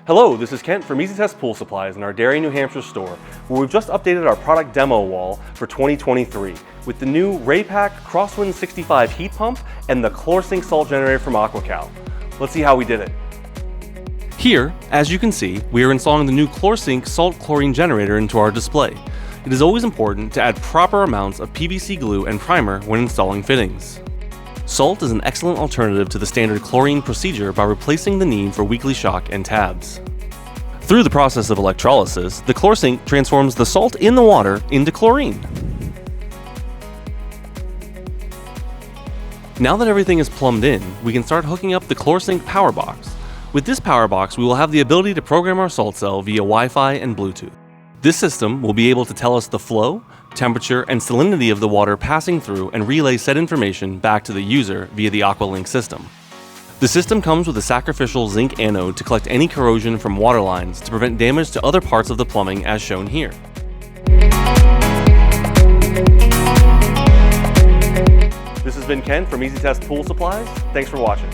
Hello, this is Kent from Easy Test Pool Supplies in our Derry, New Hampshire store, where we've just updated our product demo wall for 2023 with the new Raypak Crosswind 65 heat pump and the ChlorSync Salt Generator from AquaCal. Let's see how we did it. Here, as you can see, we are installing the new ChlorSync Salt Chlorine Generator into our display. It is always important to add proper amounts of PVC glue and primer when installing fittings. Salt is an excellent alternative to the standard chlorine procedure by replacing the need for weekly shock and tabs. Through the process of electrolysis, the ChlorSync transforms the salt in the water into chlorine. Now that everything is plumbed in, we can start hooking up the ChlorSync Power Box. With this Power Box, we will have the ability to program our salt cell via Wi-Fi and Bluetooth. This system will be able to tell us the flow, temperature, and salinity of the water passing through and relay said information back to the user via the AquaLink system. The system comes with a sacrificial zinc anode to collect any corrosion from water lines to prevent damage to other parts of the plumbing as shown here. This has been Ken from Easy Test Pool Supplies. Thanks for watching.